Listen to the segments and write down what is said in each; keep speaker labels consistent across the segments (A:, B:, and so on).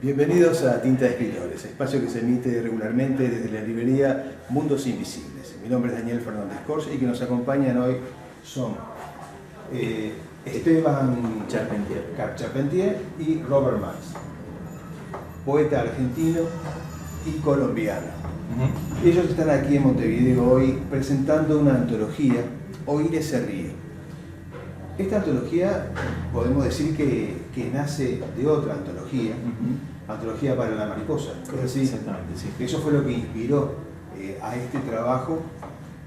A: Bienvenidos a Tinta de Escritores, espacio que se emite regularmente desde la librería Mundos Invisibles. Mi nombre es Daniel Fernández Cors y que nos acompañan hoy son Esteban Charpentier y Robert Marx, poeta argentino y colombiano. Ellos están aquí en Montevideo hoy presentando una antología, Oír ese río. Esta antología podemos decir que nace de otra antología, Antología para la Mariposa. ¿Es así?
B: Exactamente, sí.
A: Eso fue lo que inspiró a este trabajo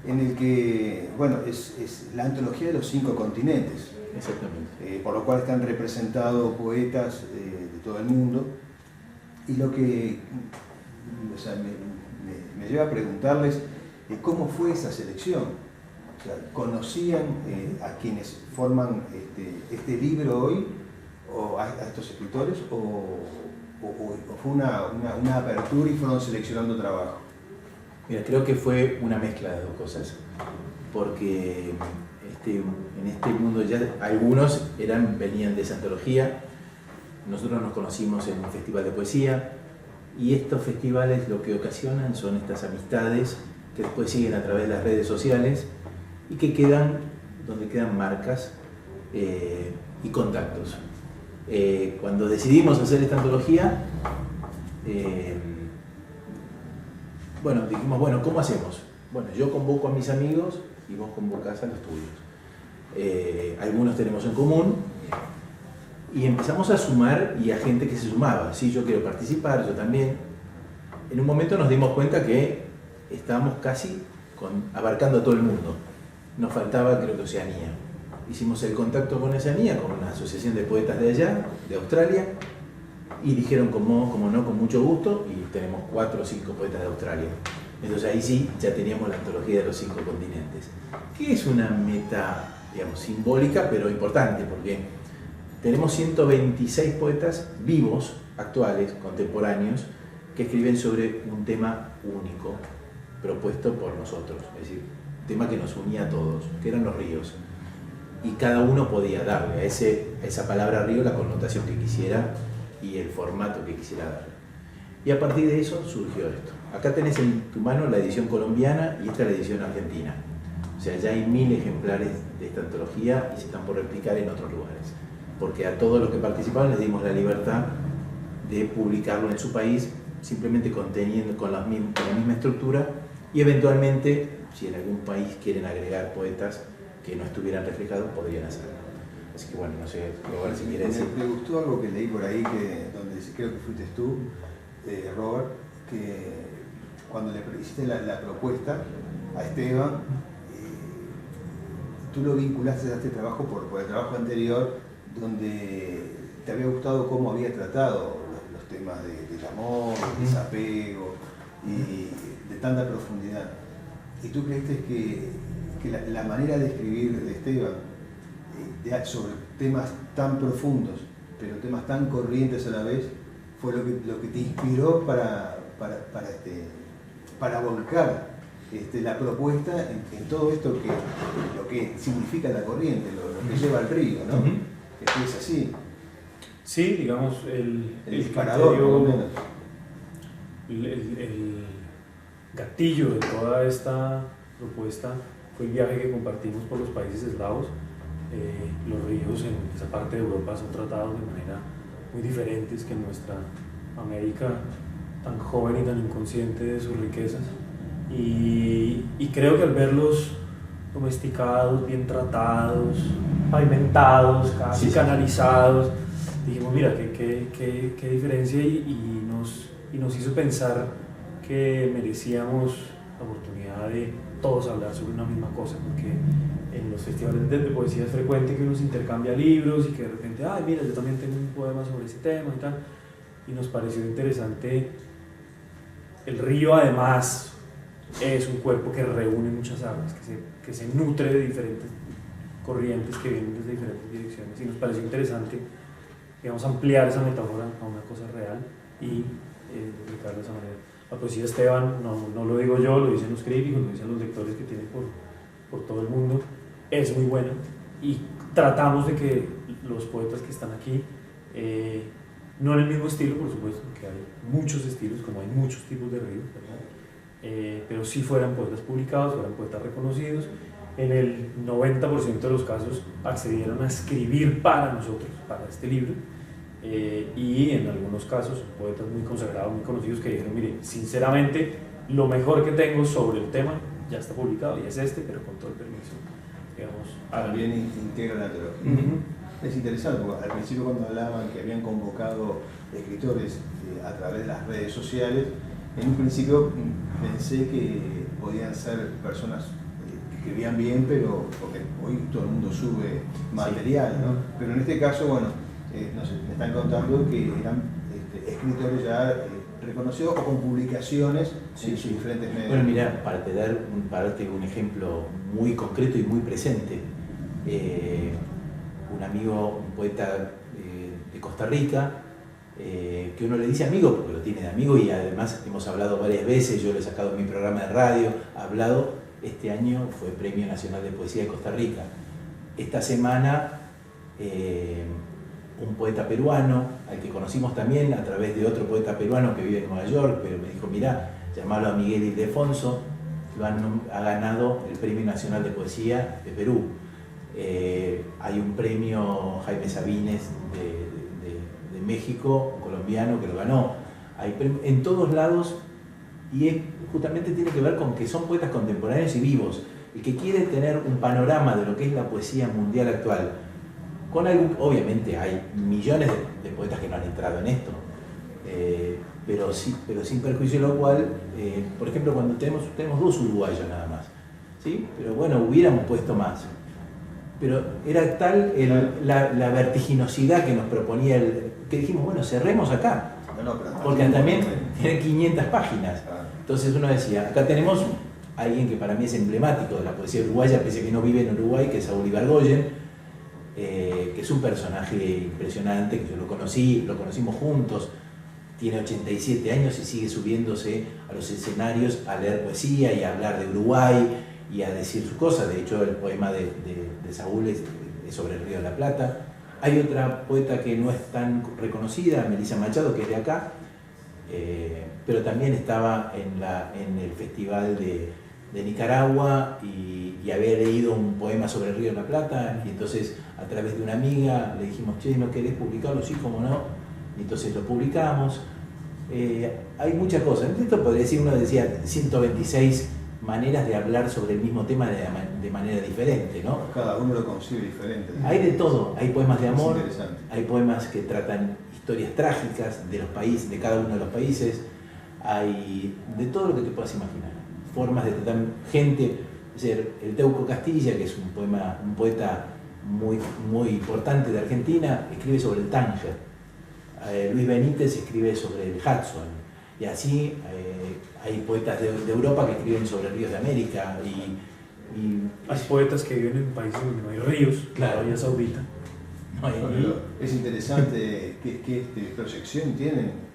A: en el que, bueno, es la antología de los 5 continentes.
B: Exactamente.
A: Por lo cual están representados poetas de todo el mundo. Y lo que me lleva a preguntarles cómo fue esa selección. O sea, ¿conocían a quienes forman este libro hoy, o a estos escritores, o fue una apertura y fueron seleccionando trabajo?
B: Mira, creo que fue una mezcla de dos cosas, porque en este mundo ya algunos venían de esa antología. Nosotros nos conocimos en un festival de poesía, y estos festivales lo que ocasionan son estas amistades que después siguen a través de las redes sociales y que donde quedan marcas y contactos. Cuando decidimos hacer esta antología, dijimos, ¿cómo hacemos? Bueno, yo convoco a mis amigos y vos convocás a los tuyos. Algunos tenemos en común y empezamos a sumar, y a gente que se sumaba. Sí, yo quiero participar, yo también. En un momento nos dimos cuenta que estábamos casi abarcando a todo el mundo. Nos faltaba, creo que, Oceanía. Hicimos el contacto con Oceanía, con una asociación de poetas de allá, de Australia, y dijeron como no, con mucho gusto, y tenemos 4 o 5 poetas de Australia. Entonces ahí sí, ya teníamos la antología de los 5 continentes, que es una meta, digamos, simbólica, pero importante, porque tenemos 126 poetas vivos, actuales, contemporáneos, que escriben sobre un tema único, propuesto por nosotros, es decir, un tema que nos unía a todos, que eran los ríos. Y cada uno podía darle a esa palabra río la connotación que quisiera y el formato que quisiera darle. Y a partir de eso surgió esto. Acá tenés en tu mano la edición colombiana y esta es la edición argentina. O sea, ya hay 1000 ejemplares de esta antología y se están por replicar en otros lugares. Porque a todos los que participaron les dimos la libertad de publicarlo en su país, simplemente conteniendo con la misma estructura, y eventualmente, si en algún país quieren agregar poetas que no estuvieran reflejados, podrían hacerlo. Así que bueno, no sé, Robert, si quieres decir.
A: Me gustó algo que leí por ahí, donde creo que fuiste tú, Robert, que cuando le hiciste la propuesta a Esteban, tú lo vinculaste a este trabajo por el trabajo anterior, donde te había gustado cómo había tratado los temas del amor, del desapego y de tanta profundidad. Y tú creíste que la manera de escribir de Esteban sobre temas tan profundos, pero temas tan corrientes a la vez, fue lo que te inspiró para volcar la propuesta en todo esto lo que significa la corriente, lo que lleva al río, ¿no? Que es así.
C: Sí, digamos, el
A: disparador, por lo menos.
C: El gatillo de toda esta propuesta fue el viaje que compartimos por los países eslavos. Los ríos en esa parte de Europa son tratados de manera muy diferentes que en nuestra América tan joven y tan inconsciente de sus riquezas. Y creo que al verlos domesticados, bien tratados, pavimentados, casi canalizados, dijimos, mira, qué diferencia, y nos hizo pensar que merecíamos la oportunidad de todos hablar sobre una misma cosa, porque en los festivales de poesía es frecuente que uno se intercambia libros y que de repente, ay, mira, yo también tengo un poema sobre ese tema y tal, y nos pareció interesante. El río además es un cuerpo que reúne muchas aguas, que se nutre de diferentes corrientes que vienen desde diferentes direcciones, y nos pareció interesante, digamos, ampliar esa metáfora a una cosa real y publicarla de esa manera. La poesía de Esteban, no lo digo yo, lo dicen los críticos, lo dicen los lectores que tienen por todo el mundo, es muy buena, y tratamos de que los poetas que están aquí no en el mismo estilo, por supuesto, porque hay muchos estilos, como hay muchos tipos de ríos, pero sí fueran poetas publicados, fueran poetas reconocidos. En el 90% de los casos accedieron a escribir para nosotros, para este libro, y en algunos casos poetas muy consagrados, muy conocidos, que dijeron, mire, sinceramente, lo mejor que tengo sobre el tema ya está publicado y es este, pero con todo el permiso, digamos.
A: También integra la teología. Es interesante, porque al principio cuando hablaban que habían convocado escritores a través de las redes sociales, en un principio pensé que podían ser personas que escribían bien, pero porque hoy todo el mundo sube material, ¿no? Pero en este caso, bueno, no sé, me están contando que eran escritores ya reconocidos o con publicaciones en sus diferentes medios.
B: Bueno, mira, para darte un ejemplo muy concreto y muy presente, un amigo, un poeta de Costa Rica, que uno le dice amigo porque lo tiene de amigo y además hemos hablado varias veces, yo lo he sacado en mi programa de radio, este año fue Premio Nacional de Poesía de Costa Rica. Esta semana un poeta peruano, al que conocimos también a través de otro poeta peruano que vive en Nueva York, pero me dijo, mirá, llamalo a Miguel Ildefonso, ha ganado el Premio Nacional de Poesía de Perú. Hay un premio Jaime Sabines de México, colombiano, que lo ganó. Hay en todos lados, y justamente tiene que ver con que son poetas contemporáneos y vivos. El que quiere tener un panorama de lo que es la poesía mundial actual, obviamente hay millones de poetas que no han entrado en esto, pero sin perjuicio de lo cual, por ejemplo, cuando tenemos 2 uruguayos nada más, ¿sí? Pero bueno, hubiéramos puesto más. Pero era tal la vertiginosidad que nos proponía que dijimos, bueno, cerremos acá, porque también tiene 500 páginas. Entonces uno decía, acá tenemos a alguien que para mí es emblemático de la poesía uruguaya, pese a que no vive en Uruguay, que es Saúl Ibargoyen, que es un personaje impresionante, que yo lo conocimos juntos, tiene 87 años y sigue subiéndose a los escenarios a leer poesía y a hablar de Uruguay y a decir sus cosas. De hecho, el poema de Saúl es sobre el Río de la Plata. Hay otra poeta que no es tan reconocida, Melissa Machado, que es de acá, pero también estaba en el Festival de Nicaragua y había leído un poema sobre el Río de la Plata, y entonces a través de una amiga le dijimos, che, ¿no querés publicarlo? Sí, cómo no, y entonces lo publicamos. Hay muchas cosas. Esto podría decir, uno decía 126 maneras de hablar sobre el mismo tema de manera diferente, ¿no?
A: Cada uno lo concibe diferente.
B: Hay de todo, hay poemas de amor, hay poemas que tratan historias trágicas de los países, de cada uno de los países, hay de todo lo que te puedas imaginar, formas de tratar gente. Es decir, el Teuco Castilla, que es un poeta muy, muy importante de Argentina, escribe sobre el Tánger. Luis Benítez escribe sobre el Hudson, y así hay poetas de Europa que escriben sobre ríos de América, y
C: hay poetas que viven en países donde no hay ríos,
B: claro.
C: Arabia Saudita.
A: Es interesante qué proyección tienen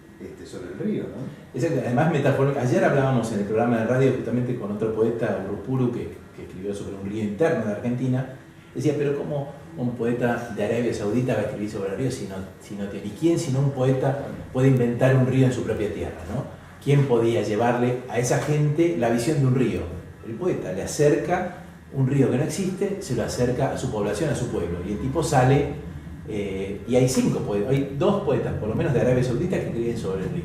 A: sobre el río, ¿no?
B: Exacto. Además, ayer hablábamos en el programa de radio justamente con otro poeta, Urupuru, que escribió sobre un río interno de Argentina. Decía, pero ¿cómo un poeta de Arabia Saudita va a escribir sobre el río si no tiene? ¿Y quién, sino un poeta, puede inventar un río en su propia tierra, ¿no? ¿Quién podía llevarle a esa gente la visión de un río? El poeta le acerca un río que no existe, se lo acerca a su población, a su pueblo, y el tipo sale, y hay 2 poetas, por lo menos de Arabia Saudita, que escriben sobre el río.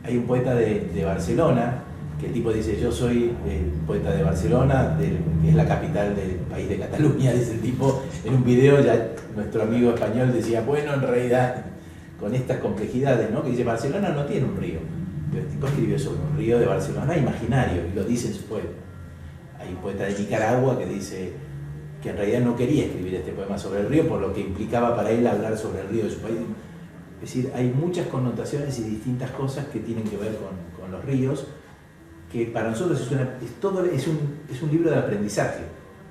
B: Hay un poeta de Barcelona, que el tipo dice, yo soy el poeta de Barcelona, que es la capital del país de Cataluña, dice el tipo. En un video ya nuestro amigo español decía, bueno, en realidad, con estas complejidades, ¿no? Que dice, Barcelona no tiene un río, pero el tipo escribió sobre un río de Barcelona imaginario, y lo dice en su poema. Hay un poeta de Nicaragua que dice que en realidad no quería escribir este poema sobre el río, por lo que implicaba para él hablar sobre el río de su país. Es decir, hay muchas connotaciones y distintas cosas que tienen que ver con los ríos, que para nosotros es un libro de aprendizaje,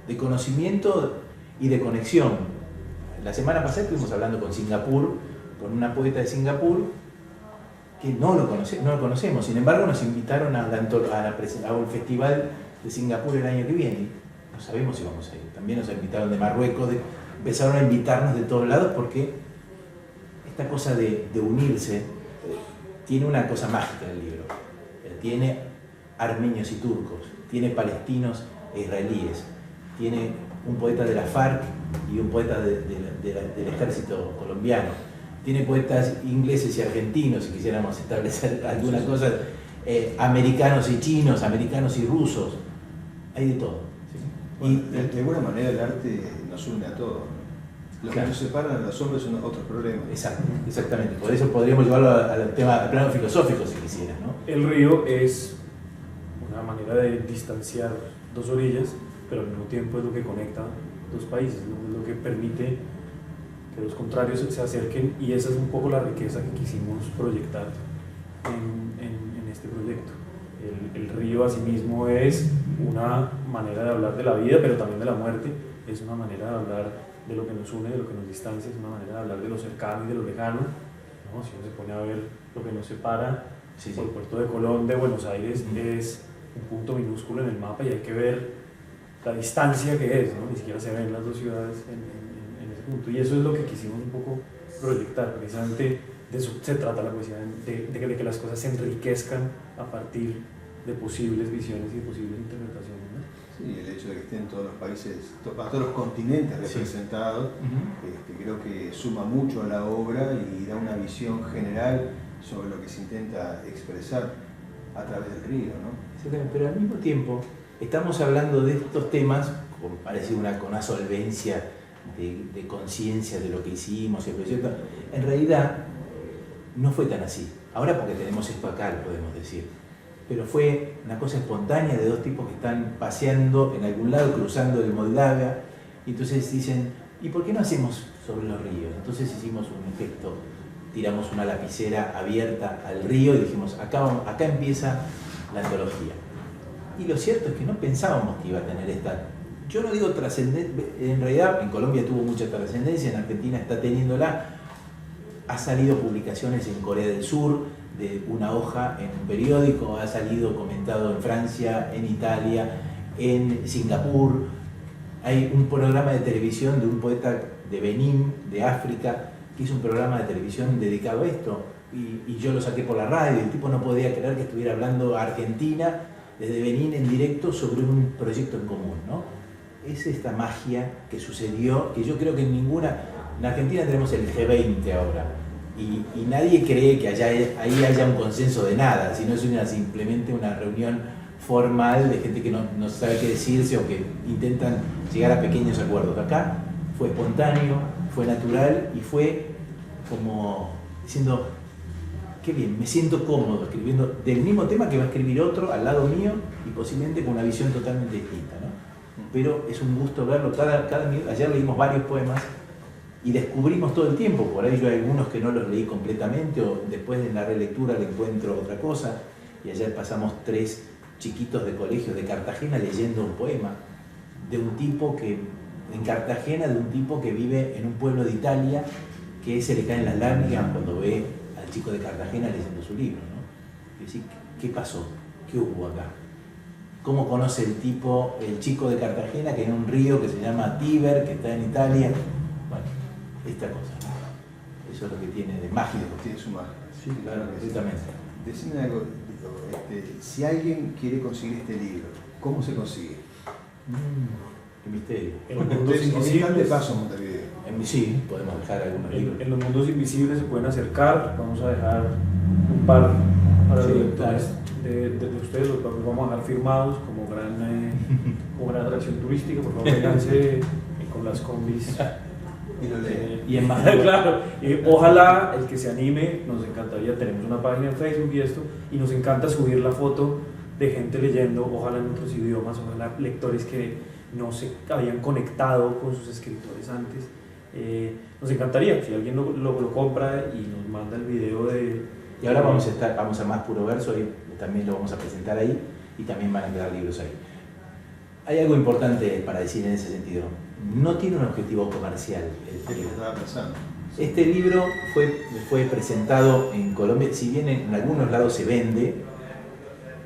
B: de conocimiento y de conexión. La semana pasada estuvimos hablando con con una poeta de Singapur, que no lo conocemos, sin embargo nos invitaron a un festival de Singapur el año que viene, y no sabemos si vamos a ir. También nos invitaron de Marruecos, empezaron a invitarnos de todos lados porque esta cosa de unirse, tiene una cosa mágica el libro. Tiene armenios y turcos, tiene palestinos e israelíes, tiene un poeta de la FARC y un poeta del ejército colombiano, tiene poetas ingleses y argentinos, si quisiéramos establecer alguna cosa, americanos y chinos, americanos y rusos, hay de todo. ¿Sí?
A: Bueno, de alguna manera el arte nos une a todos, ¿no? Los
B: Claro.
A: que nos separan a los hombres son otros problemas.
B: Exactamente. Por eso podríamos llevarlo al tema, al plano filosófico, si quisieras, ¿no?
C: El río es una manera de distanciar dos orillas, pero al mismo tiempo es lo que conecta dos países, ¿no? Es lo que permite que los contrarios se acerquen, y esa es un poco la riqueza que quisimos proyectar en este proyecto. El río asimismo es una manera de hablar de la vida, pero también de la muerte, es una manera de hablar de lo que nos une, de lo que nos distancia, es una manera de hablar de lo cercano y de lo lejano, ¿no? Si uno se pone a ver lo que nos separa,
B: Sí.
C: por el puerto de Colón de Buenos Aires es un punto minúsculo en el mapa, y hay que ver la distancia que es, ¿no? Ni siquiera se ven las dos ciudades en ese punto, y eso es lo que quisimos un poco proyectar. Precisamente de eso se trata la poesía, de que las cosas se enriquezcan a partir de posibles visiones y de posibles interpretaciones, ¿no?
A: Sí, el hecho de que estén todos los países, todos los continentes representados, creo que suma mucho a la obra y da una visión general sobre lo que se intenta expresar a través del río, ¿no?
B: Exactamente, pero al mismo tiempo estamos hablando de estos temas con una solvencia de conciencia de lo que hicimos, ¿cierto? En realidad no fue tan así. Ahora porque tenemos esto acá, lo podemos decir. Pero fue una cosa espontánea de dos tipos que están paseando en algún lado, cruzando el Moldavia, y entonces dicen, ¿y por qué no hacemos sobre los ríos? Entonces hicimos un efecto, tiramos una lapicera abierta al río y dijimos, acá empieza la antología. Y lo cierto es que no pensábamos que iba a tener esta, yo no digo trascendencia, en realidad en Colombia tuvo mucha trascendencia, en Argentina está teniéndola, ha salido publicaciones en Corea del Sur, de una hoja en un periódico, ha salido comentado en Francia, en Italia, en Singapur. Hay un programa de televisión de un poeta de Benín, de África, que hizo un programa de televisión dedicado a esto, y yo lo saqué por la radio, el tipo no podía creer que estuviera hablando a Argentina desde Benín en directo sobre un proyecto en común, ¿no? Es esta magia que sucedió, que yo creo que en Argentina tenemos el G20 ahora, y nadie cree que ahí haya un consenso de nada, sino es simplemente una reunión formal de gente que no sabe qué decirse o que intentan llegar a pequeños acuerdos. Acá fue espontáneo, fue natural y fue como diciendo, qué bien, me siento cómodo escribiendo del mismo tema que va a escribir otro al lado mío y posiblemente con una visión totalmente distinta, ¿no? Pero es un gusto verlo cada minuto. Ayer leímos varios poemas y descubrimos todo el tiempo, por ahí yo hay algunos que no los leí completamente o después de la relectura le encuentro otra cosa, y ayer pasamos 3 chiquitos de colegio de Cartagena leyendo un poema de un tipo que, en Cartagena, de un tipo que vive en un pueblo de Italia, que se le caen las lágrimas cuando ve al chico de Cartagena leyendo su libro, ¿no? Y decir, ¿qué pasó? ¿Qué hubo acá? ¿Cómo conoce el chico de Cartagena, que en un río que se llama Tíber, que está en Italia? Bueno, esta cosa, ¿no? Eso es lo que tiene de mágico.
A: Tiene su magia.
B: Sí, claro,
A: exactamente. Decime algo, si alguien quiere conseguir este libro, ¿cómo se consigue?
B: Qué misterio.
C: En los mundos
A: Están de
C: invisibles,
A: paso en Montevideo.
B: Sí, podemos dejar algunos libros.
C: en los mundos invisibles se pueden acercar. Vamos a dejar un par para los lectores de ustedes, los vamos a dejar firmados como gran atracción turística. Por favor, vénganse con las combis.
A: Y lo leen.
B: Y en más
C: Claro, ojalá el que se anime, nos encantaría, tenemos una página en Facebook y esto, y nos encanta subir la foto de gente leyendo, ojalá en otros idiomas, ojalá lectores que no se habían conectado con sus escritores antes. Nos encantaría, si alguien lo compra y nos manda el video de...
B: Y ahora vamos a más puro verso, y también lo vamos a presentar ahí, y también van a quedar libros ahí. Hay algo importante para decir en ese sentido. No tiene un objetivo comercial.
A: Estaba pensando.
B: Este libro fue presentado en Colombia, si bien en algunos lados se vende,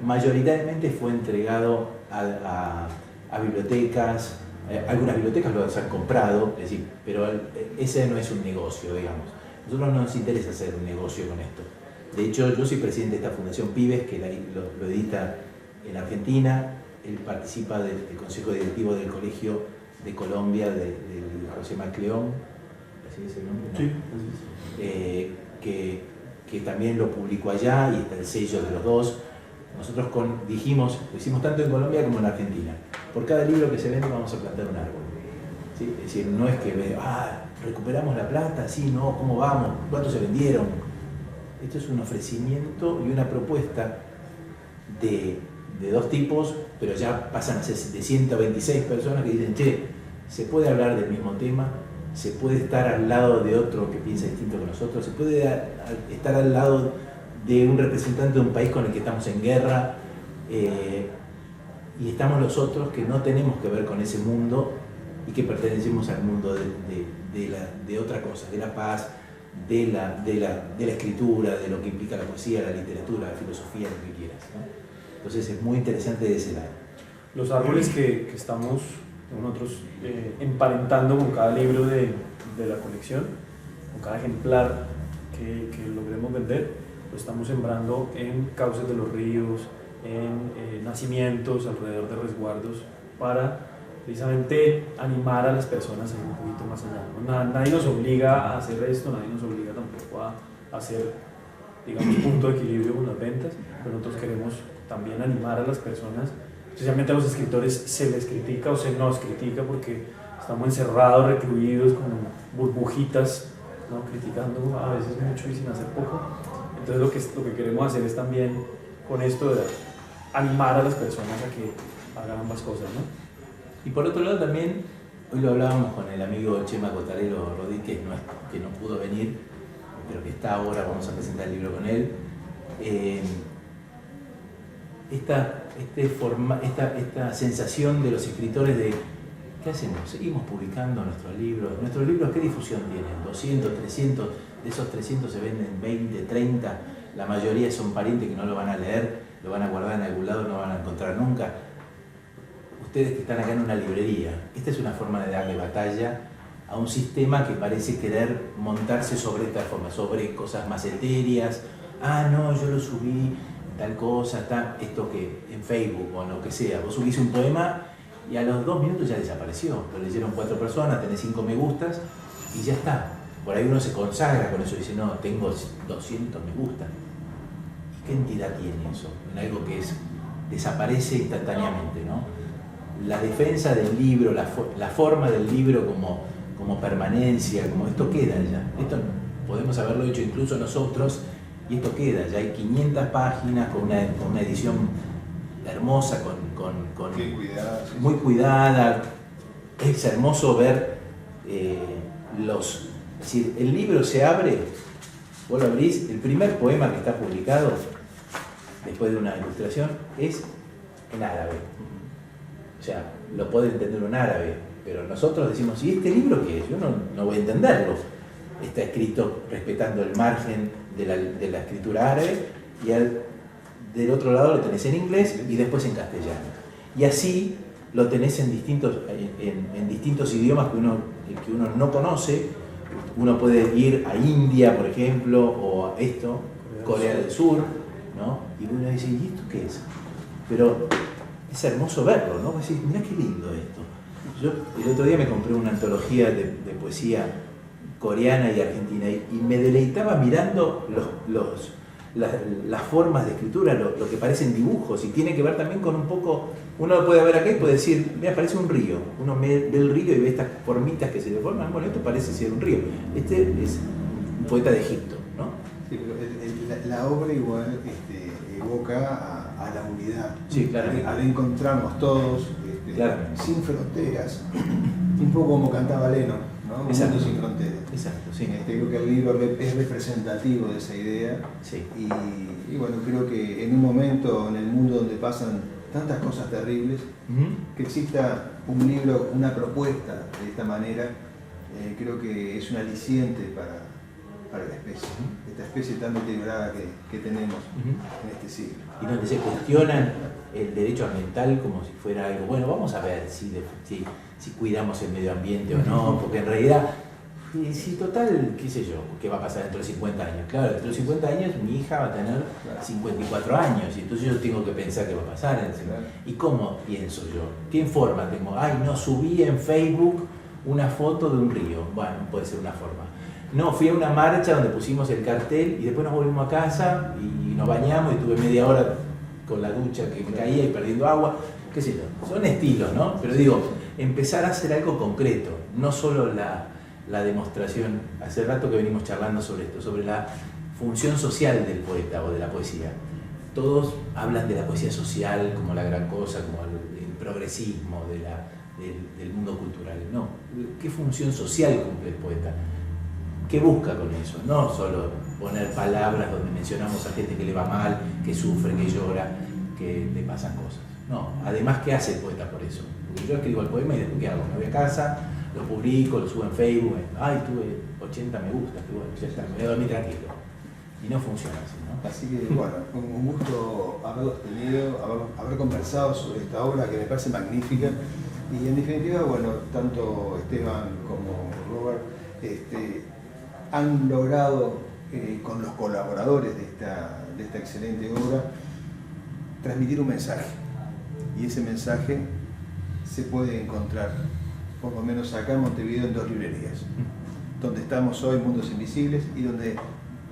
B: mayoritariamente fue entregado a bibliotecas, algunas bibliotecas lo han comprado, es decir, pero ese no es un negocio, digamos. nosotros no nos interesa hacer un negocio con esto. De hecho, yo soy presidente de esta Fundación Pibes, que lo edita en Argentina. Él participa del Consejo Directivo del Colegio de Colombia, del José Macleón, ¿así es el nombre? ¿No?
C: Sí.
B: Que también lo publicó allá y está el sello de los dos. Nosotros dijimos, lo hicimos tanto en Colombia como en Argentina. Por cada libro que se vende vamos a plantar un árbol. ¿Sí? Es decir, no es que recuperamos la plata, sí, no, ¿cómo vamos? ¿Cuántos se vendieron? Esto es un ofrecimiento y una propuesta de dos tipos, pero ya pasan a ser de 126 personas que dicen, che, se puede hablar del mismo tema, se puede estar al lado de otro que piensa distinto que nosotros, se puede estar al lado de un representante de un país con el que estamos en guerra, y estamos los otros que no tenemos que ver con ese mundo y que pertenecemos al mundo de otra cosa, de la paz, de la escritura, de lo que implica la poesía, la literatura, la filosofía, lo que quieras, ¿no? Entonces es muy interesante de ese lado.
C: Los árboles que estamos nosotros emparentando con cada libro de la colección, con cada ejemplar que logremos vender, lo estamos sembrando en cauces de los ríos, en nacimientos, alrededor de resguardos, para precisamente animar a las personas a ir un poquito más allá, ¿no? Nadie nos obliga a hacer esto, nadie nos obliga tampoco a hacer, digamos, punto de equilibrio con las ventas, pero nosotros queremos también animar a las personas, especialmente a los escritores. Se les critica o se nos critica porque estamos encerrados, recluidos, con burbujitas, ¿no? Criticando a veces mucho y sin hacer poco. Entonces lo que queremos hacer es también con esto de animar a las personas a que hagan ambas cosas, ¿no?
B: Y por otro lado también, hoy lo hablábamos con el amigo Chema Cotarelo Rodríguez, que no pudo venir, pero que está ahora, vamos a presentar el libro con él. Esta sensación de los escritores de ¿qué hacemos? Seguimos publicando nuestros libros. ¿Nuestros libros qué difusión tienen? 200, 300, de esos 300 se venden 20, 30, la mayoría son parientes que no lo van a leer, lo van a guardar en algún lado, no lo van a encontrar nunca. Ustedes que están acá en una librería, esta es una forma de darle batalla a un sistema que parece querer montarse sobre esta forma, sobre cosas más etéreas. No, yo lo subí, tal cosa, esto que en Facebook o en lo que sea, vos subís un poema y a los 2 minutos ya desapareció, lo leyeron 4 personas, tenés 5 me gustas y ya está. Por ahí uno se consagra con eso y dice, no, tengo 200 me gustas. ¿Y qué entidad tiene eso? En algo que desaparece instantáneamente, ¿no? La defensa del libro, la forma del libro como permanencia, como esto queda ya. Esto podemos haberlo hecho incluso nosotros y esto queda. Ya hay 500 páginas con una edición hermosa, muy cuidada. Es hermoso ver es decir, el libro se abre, vos lo abrís, el primer poema que está publicado después de una ilustración es en árabe. O sea, lo puede entender un árabe, pero nosotros decimos, ¿y este libro qué es? Yo no voy a entenderlo. Está escrito respetando el margen de la escritura árabe y del otro lado lo tenés en inglés y después en castellano. Y así lo tenés en distintos idiomas que uno no conoce. Uno puede ir a India, por ejemplo, o a Corea del Sur, ¿no? Y uno dice, ¿y esto qué es? Pero es hermoso verlo, ¿no? Vos decís, mirá qué lindo esto. Yo el otro día me compré una antología de poesía coreana y argentina y me deleitaba mirando las formas de escritura, lo que parecen dibujos, y tiene que ver también con un poco, uno lo puede ver acá y puede decir, mira, parece un río, uno ve el río y ve estas formitas que se deforman, bueno, esto parece ser un río, este es un poeta de Egipto, ¿no?
A: Sí, pero la obra igual evoca a la unidad,
B: sí, claramente,
A: a encontrarnos todos sin fronteras, un poco como cantaba Lennon, ¿no? Un mundo sin fronteras.
B: Exacto, sí.
A: Creo que el libro es representativo de esa idea,
B: sí.
A: Y bueno, creo que en un momento en el mundo donde pasan tantas cosas terribles, que exista un libro, una propuesta de esta manera, creo que es un aliciente para la especie, esta especie tan deteriorada que tenemos en este siglo.
B: Y donde se cuestionan el derecho ambiental como si fuera algo, bueno, vamos a ver si cuidamos el medio ambiente o no, porque en realidad Y si total, qué sé yo, ¿qué va a pasar dentro de 50 años? Claro, dentro de 50 años mi hija va a tener 54 años y entonces yo tengo que pensar qué va a pasar. ¿Y cómo pienso yo? ¿Qué forma tengo? Ay, no, subí en Facebook una foto de un río. Bueno, puede ser una forma. No, fui a una marcha donde pusimos el cartel y después nos volvimos a casa y nos bañamos y tuve media hora con la ducha que me caía y perdiendo agua. Qué sé yo, son estilos, ¿no? Pero digo, empezar a hacer algo concreto, no solo la demostración. Hace rato que venimos charlando sobre esto, sobre la función social del poeta o de la poesía. Todos hablan de la poesía social como la gran cosa, como el progresismo del mundo cultural. No, ¿qué función social cumple el poeta? ¿Qué busca con eso? No solo poner palabras donde mencionamos a gente que le va mal, que sufre, que llora, que le pasan cosas. No, además, ¿qué hace el poeta por eso? Porque yo escribo el poema y después ¿qué hago? Me voy a casa, lo publico, lo subo en Facebook, ay, tuve 80 me gusta, que bueno, ya está, me voy a dormir tranquilo. Y no funciona así, ¿no?
A: Así que, bueno, un gusto haberlos tenido, haber conversado sobre esta obra que me parece magnífica. Y en definitiva, bueno, tanto Esteban como Robert han logrado, con los colaboradores de esta excelente obra, transmitir un mensaje. Y ese mensaje se puede encontrar, por lo menos acá en Montevideo, en 2 librerías. Donde estamos hoy, Mundos Invisibles, y donde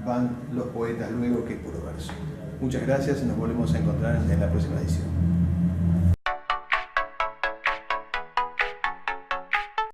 A: van los poetas luego, que es Puro Verso. Muchas gracias y nos volvemos a encontrar en la próxima edición.